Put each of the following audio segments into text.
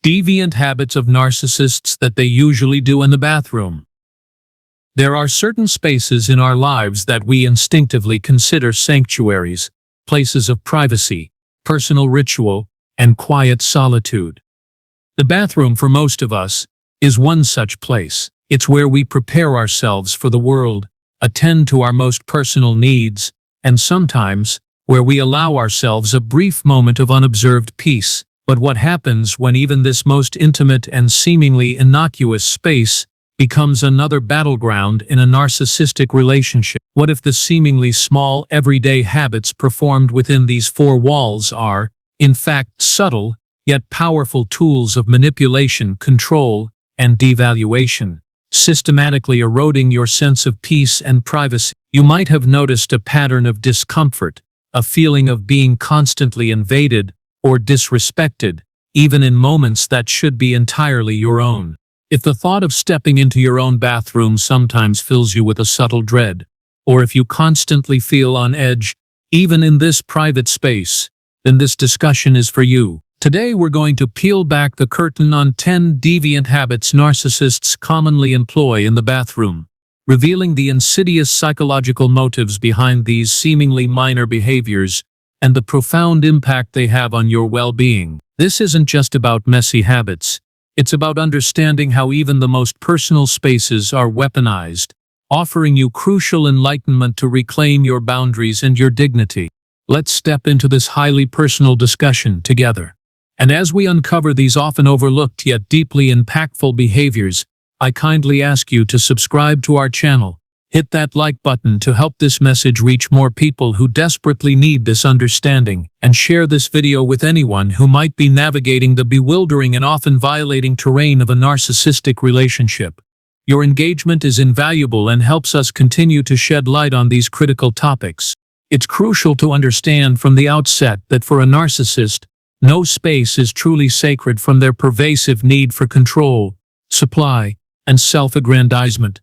Deviant habits of narcissists that they usually do in the bathroom. There are certain spaces in our lives that we instinctively consider sanctuaries, places of privacy, personal ritual, and quiet solitude. The bathroom, for most of us, is one such place. It's where we prepare ourselves for the world, attend to our most personal needs, and sometimes, where we allow ourselves a brief moment of unobserved peace. But what happens when even this most intimate and seemingly innocuous space becomes another battleground in a narcissistic relationship? What if the seemingly small, everyday habits performed within these four walls are, in fact, subtle, yet powerful tools of manipulation, control, and devaluation, systematically eroding your sense of peace and privacy? You might have noticed a pattern of discomfort, a feeling of being constantly invaded or disrespected, even in moments that should be entirely your own. If the thought of stepping into your own bathroom sometimes fills you with a subtle dread, or if you constantly feel on edge, even in this private space, then this discussion is for you. Today we're going to peel back the curtain on 10 deviant habits narcissists commonly employ in the bathroom, revealing the insidious psychological motives behind these seemingly minor behaviors and the profound impact they have on your well-being. This isn't just about messy habits. It's about understanding how even the most personal spaces are weaponized, offering you crucial enlightenment to reclaim your boundaries and your dignity. Let's step into this highly personal discussion together. And as we uncover these often overlooked yet deeply impactful behaviors, I kindly ask you to subscribe to our channel. Hit that like button to help this message reach more people who desperately need this understanding, and share this video with anyone who might be navigating the bewildering and often violating terrain of a narcissistic relationship. Your engagement is invaluable and helps us continue to shed light on these critical topics. It's crucial to understand from the outset that for a narcissist, no space is truly sacred from their pervasive need for control, supply, and self-aggrandizement.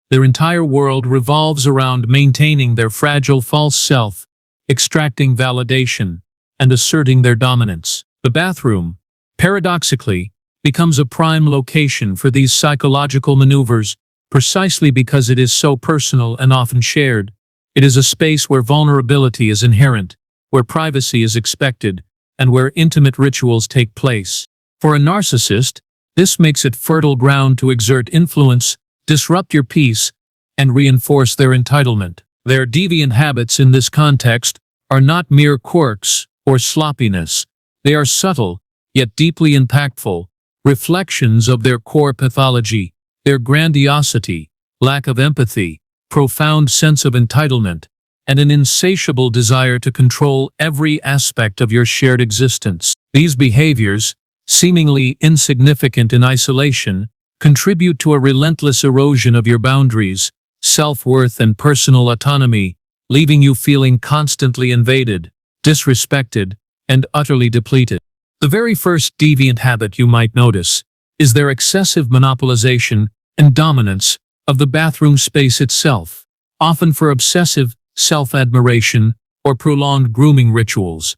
Their entire world revolves around maintaining their fragile false self, extracting validation, and asserting their dominance. The bathroom, paradoxically, becomes a prime location for these psychological maneuvers, precisely because it is so personal and often shared. It is a space where vulnerability is inherent, where privacy is expected, and where intimate rituals take place. For a narcissist, this makes it fertile ground to exert influence, disrupt your peace, and reinforce their entitlement. Their deviant habits in this context are not mere quirks or sloppiness. They are subtle, yet deeply impactful, reflections of their core pathology, their grandiosity, lack of empathy, profound sense of entitlement, and an insatiable desire to control every aspect of your shared existence. These behaviors, seemingly insignificant in isolation, contribute to a relentless erosion of your boundaries, self-worth, and personal autonomy, leaving you feeling constantly invaded, disrespected, and utterly depleted. The very first deviant habit you might notice is their excessive monopolization and dominance of the bathroom space itself, often for obsessive self-admiration or prolonged grooming rituals.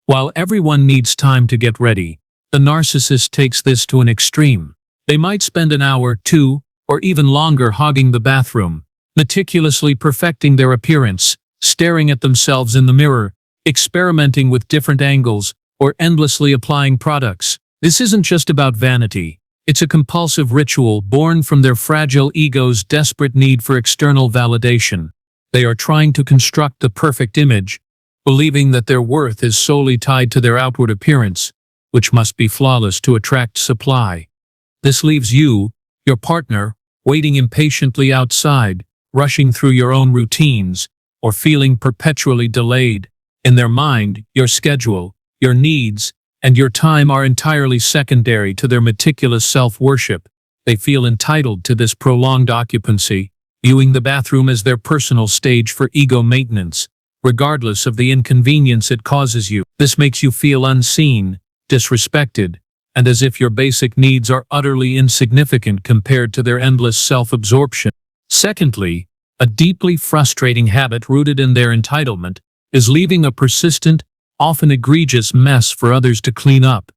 While everyone needs time to get ready, the narcissist takes this to an extreme. They might spend an hour, 2, or even longer hogging the bathroom, meticulously perfecting their appearance, staring at themselves in the mirror, experimenting with different angles, or endlessly applying products. This isn't just about vanity. It's a compulsive ritual born from their fragile ego's desperate need for external validation. They are trying to construct the perfect image, believing that their worth is solely tied to their outward appearance, which must be flawless to attract supply. This leaves you, your partner, waiting impatiently outside, rushing through your own routines, or feeling perpetually delayed. In their mind, your schedule, your needs, and your time are entirely secondary to their meticulous self-worship. They feel entitled to this prolonged occupancy, viewing the bathroom as their personal stage for ego maintenance, regardless of the inconvenience it causes you. This makes you feel unseen, disrespected, and as if your basic needs are utterly insignificant compared to their endless self-absorption. Secondly, a deeply frustrating habit rooted in their entitlement is leaving a persistent, often egregious mess for others to clean up.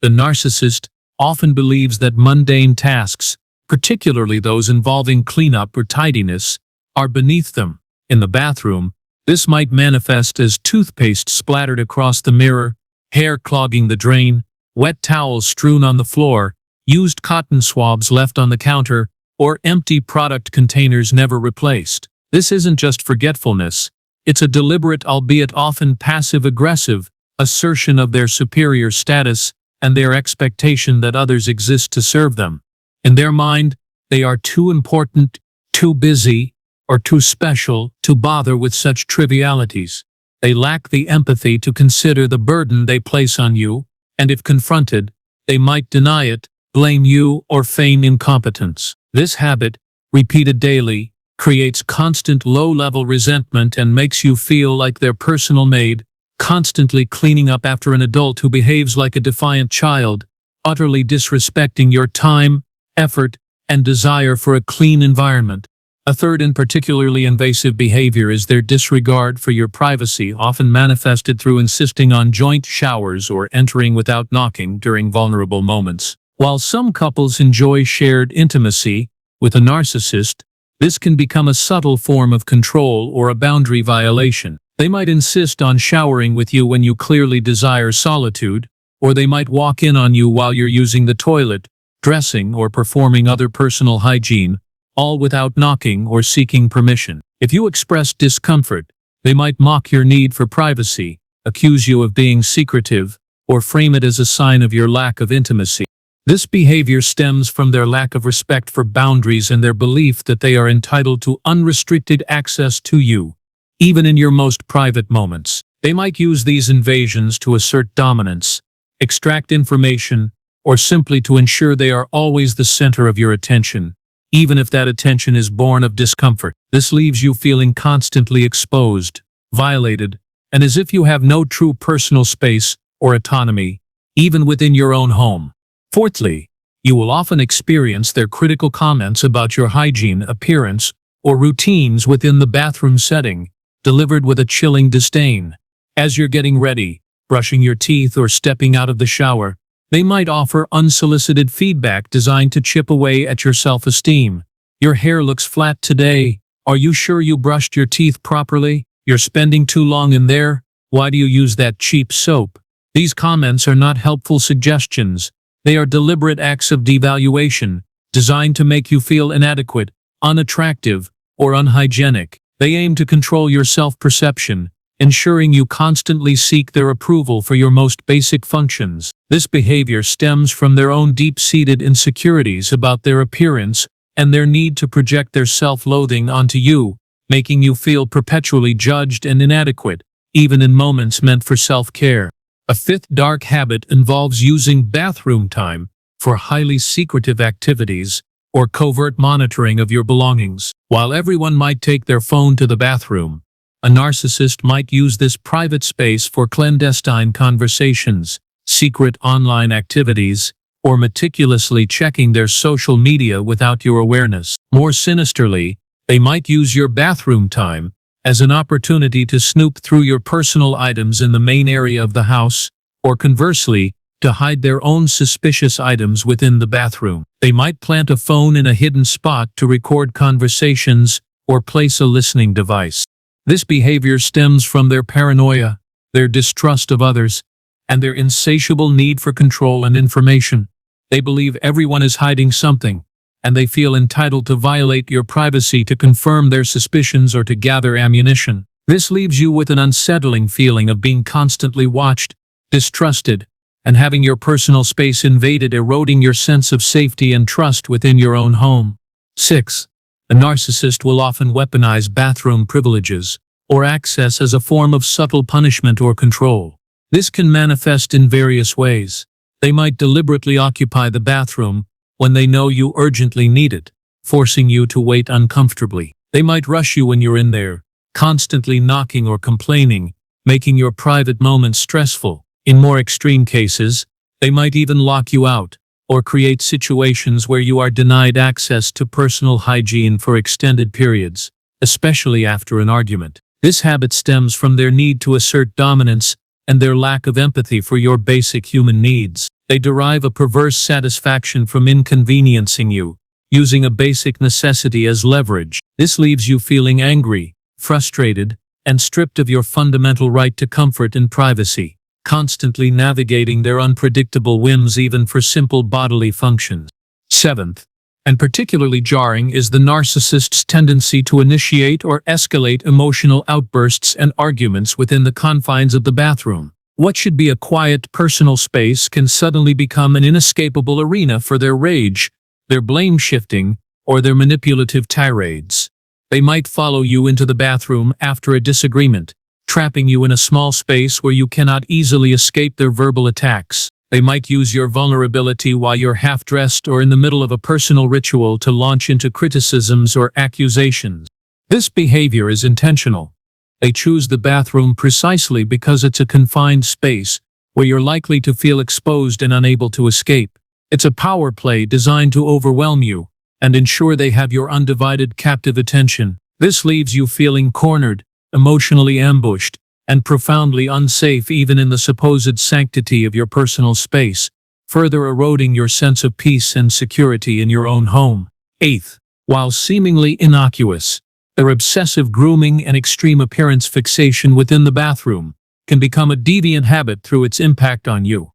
The narcissist, often believes that mundane tasks, particularly those involving cleanup or tidiness, are beneath them. In the bathroom, this might manifest as toothpaste splattered across the mirror, hair clogging the drain, wet towels strewn on the floor, used cotton swabs left on the counter, or empty product containers never replaced. This isn't just forgetfulness, it's a deliberate, albeit often passive-aggressive, assertion of their superior status and their expectation that others exist to serve them. In their mind, they are too important, too busy, or too special to bother with such trivialities. They lack the empathy to consider the burden they place on you, and if confronted, they might deny it, blame you, or feign incompetence. This habit, repeated daily, creates constant low-level resentment and makes you feel like their personal maid, constantly cleaning up after an adult who behaves like a defiant child, utterly disrespecting your time, effort, and desire for a clean environment. A third and particularly invasive behavior is their disregard for your privacy, often manifested through insisting on joint showers or entering without knocking during vulnerable moments. While some couples enjoy shared intimacy with a narcissist, this can become a subtle form of control or a boundary violation. They might insist on showering with you when you clearly desire solitude, or they might walk in on you while you're using the toilet, dressing, or performing other personal hygiene, all without knocking or seeking permission. If you express discomfort, they might mock your need for privacy, accuse you of being secretive, or frame it as a sign of your lack of intimacy. This behavior stems from their lack of respect for boundaries and their belief that they are entitled to unrestricted access to you, even in your most private moments. They might use these invasions to assert dominance, extract information, or simply to ensure they are always the center of your attention, even if that attention is born of discomfort. This leaves you feeling constantly exposed, violated, and as if you have no true personal space or autonomy, even within your own home. Fourthly, you will often experience their critical comments about your hygiene, appearance, or routines within the bathroom setting, delivered with a chilling disdain. As you're getting ready, brushing your teeth, or stepping out of the shower, they might offer unsolicited feedback designed to chip away at your self-esteem. Your hair looks flat today. Are you sure you brushed your teeth properly? You're spending too long in there. Why do you use that cheap soap? These comments are not helpful suggestions. They are deliberate acts of devaluation, designed to make you feel inadequate, unattractive, or unhygienic. They aim to control your self-perception, ensuring you constantly seek their approval for your most basic functions. This behavior stems from their own deep-seated insecurities about their appearance and their need to project their self-loathing onto you, making you feel perpetually judged and inadequate, even in moments meant for self-care. A fifth dark habit involves using bathroom time for highly secretive activities or covert monitoring of your belongings. While everyone might take their phone to the bathroom, a narcissist might use this private space for clandestine conversations, secret online activities, or meticulously checking their social media without your awareness. More sinisterly, they might use your bathroom time as an opportunity to snoop through your personal items in the main area of the house, or conversely, to hide their own suspicious items within the bathroom. They might plant a phone in a hidden spot to record conversations or place a listening device. This behavior stems from their paranoia, their distrust of others, and their insatiable need for control and information. They believe everyone is hiding something, and they feel entitled to violate your privacy to confirm their suspicions or to gather ammunition. This leaves you with an unsettling feeling of being constantly watched, distrusted, and having your personal space invaded, eroding your sense of safety and trust within your own home. 6. A narcissist will often weaponize bathroom privileges or access as a form of subtle punishment or control. This can manifest in various ways. They might deliberately occupy the bathroom when they know you urgently need it, forcing you to wait uncomfortably. They might rush you when you're in there, constantly knocking or complaining, making your private moments stressful. In more extreme cases, they might even lock you out, or create situations where you are denied access to personal hygiene for extended periods, especially after an argument. This habit stems from their need to assert dominance and their lack of empathy for your basic human needs. They derive a perverse satisfaction from inconveniencing you, using a basic necessity as leverage. This leaves you feeling angry, frustrated, and stripped of your fundamental right to comfort and privacy, constantly navigating their unpredictable whims even for simple bodily functions. Seventh, and particularly jarring, is the narcissist's tendency to initiate or escalate emotional outbursts and arguments within the confines of the bathroom. What should be a quiet, personal space can suddenly become an inescapable arena for their rage, their blame-shifting, or their manipulative tirades. They might follow you into the bathroom after a disagreement, trapping you in a small space where you cannot easily escape their verbal attacks. They might use your vulnerability while you're half-dressed or in the middle of a personal ritual to launch into criticisms or accusations. This behavior is intentional. They choose the bathroom precisely because it's a confined space where you're likely to feel exposed and unable to escape. It's a power play designed to overwhelm you and ensure they have your undivided captive attention. This leaves you feeling cornered, emotionally ambushed, and profoundly unsafe even in the supposed sanctity of your personal space, further eroding your sense of peace and security in your own home. Eighth, while seemingly innocuous, their obsessive grooming and extreme appearance fixation within the bathroom can become a deviant habit through its impact on you.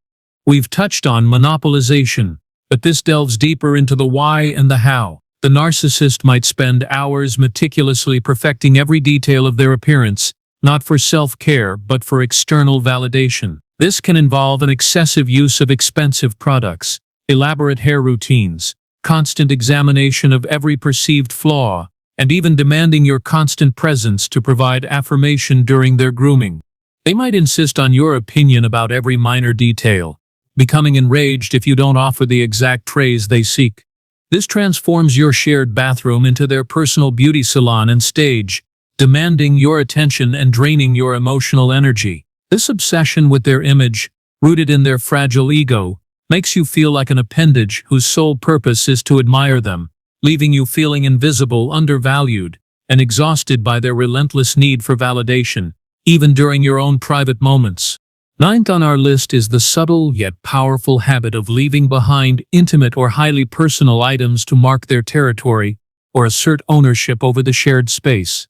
We've touched on monopolization, but this delves deeper into the why and the how. The narcissist might spend hours meticulously perfecting every detail of their appearance, not for self-care but for external validation. This can involve an excessive use of expensive products, elaborate hair routines, constant examination of every perceived flaw, and even demanding your constant presence to provide affirmation during their grooming. They might insist on your opinion about every minor detail, becoming enraged if you don't offer the exact praise they seek. This transforms your shared bathroom into their personal beauty salon and stage, demanding your attention and draining your emotional energy. This obsession with their image, rooted in their fragile ego, makes you feel like an appendage whose sole purpose is to admire them, leaving you feeling invisible, undervalued, and exhausted by their relentless need for validation, even during your own private moments. Ninth on our list is the subtle yet powerful habit of leaving behind intimate or highly personal items to mark their territory or assert ownership over the shared space.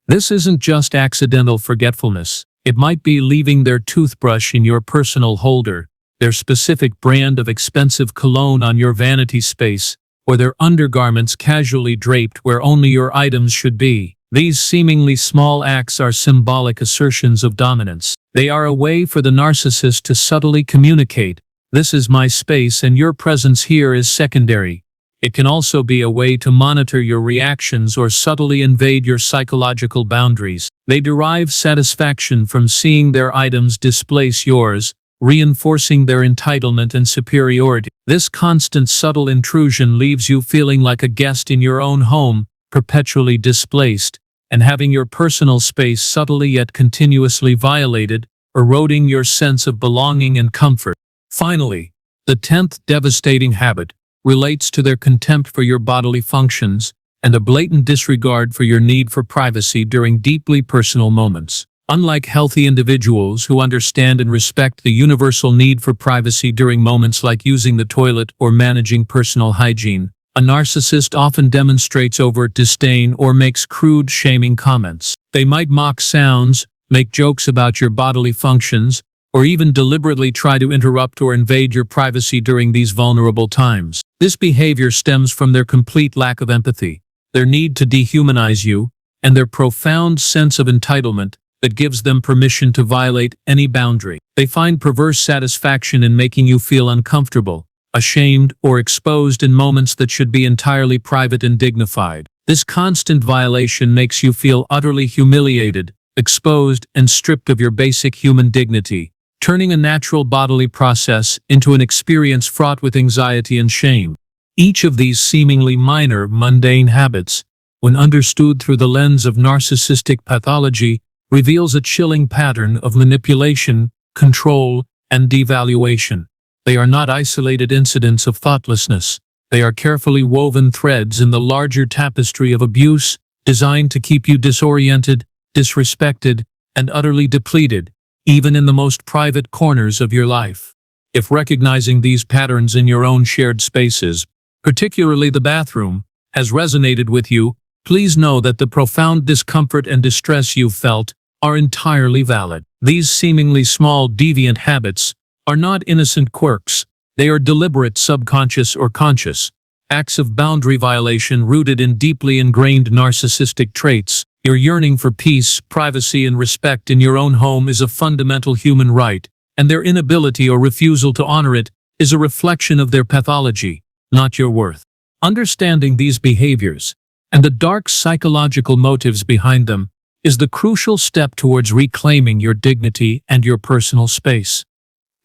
This isn't just accidental forgetfulness. It might be leaving their toothbrush in your personal holder, their specific brand of expensive cologne on your vanity space, or their undergarments casually draped where only your items should be. These seemingly small acts are symbolic assertions of dominance. They are a way for the narcissist to subtly communicate, "This is my space and your presence here is secondary." It can also be a way to monitor your reactions or subtly invade your psychological boundaries. They derive satisfaction from seeing their items displace yours, reinforcing their entitlement and superiority. This constant subtle intrusion leaves you feeling like a guest in your own home, perpetually displaced, and having your personal space subtly yet continuously violated, eroding your sense of belonging and comfort. Finally, the 10th devastating habit relates to their contempt for your bodily functions and a blatant disregard for your need for privacy during deeply personal moments. Unlike healthy individuals who understand and respect the universal need for privacy during moments like using the toilet or managing personal hygiene, a narcissist often demonstrates overt disdain or makes crude, shaming comments. They might mock sounds, make jokes about your bodily functions, or even deliberately try to interrupt or invade your privacy during these vulnerable times. This behavior stems from their complete lack of empathy, their need to dehumanize you, and their profound sense of entitlement that gives them permission to violate any boundary. They find perverse satisfaction in making you feel uncomfortable, ashamed, or exposed in moments that should be entirely private and dignified. This constant violation makes you feel utterly humiliated, exposed, and stripped of your basic human dignity, turning a natural bodily process into an experience fraught with anxiety and shame. Each of these seemingly minor, mundane habits, when understood through the lens of narcissistic pathology, reveals a chilling pattern of manipulation, control, and devaluation. They are not isolated incidents of thoughtlessness. They are carefully woven threads in the larger tapestry of abuse, designed to keep you disoriented, disrespected, and utterly depleted, even in the most private corners of your life. If recognizing these patterns in your own shared spaces, particularly the bathroom, has resonated with you, please know that the profound discomfort and distress you've felt are entirely valid. These seemingly small deviant habits are not innocent quirks. They are deliberate, subconscious or conscious acts of boundary violation rooted in deeply ingrained narcissistic traits. Your yearning for peace, privacy, and respect in your own home is a fundamental human right, and their inability or refusal to honor it is a reflection of their pathology, not your worth. Understanding these behaviors and the dark psychological motives behind them is the crucial step towards reclaiming your dignity and your personal space.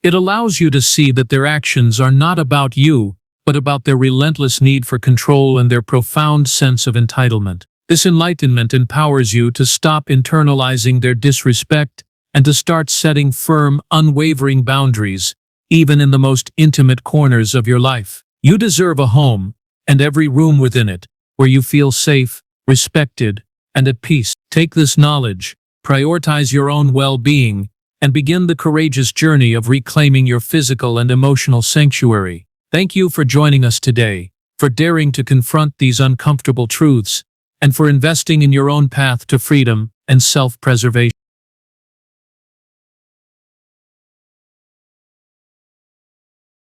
It allows you to see that their actions are not about you, but about their relentless need for control and their profound sense of entitlement. This enlightenment empowers you to stop internalizing their disrespect and to start setting firm, unwavering boundaries, even in the most intimate corners of your life. You deserve a home, and every room within it, where you feel safe, respected, and at peace. Take this knowledge, prioritize your own well-being, and begin the courageous journey of reclaiming your physical and emotional sanctuary. Thank you for joining us today, for daring to confront these uncomfortable truths, and for investing in your own path to freedom and self-preservation.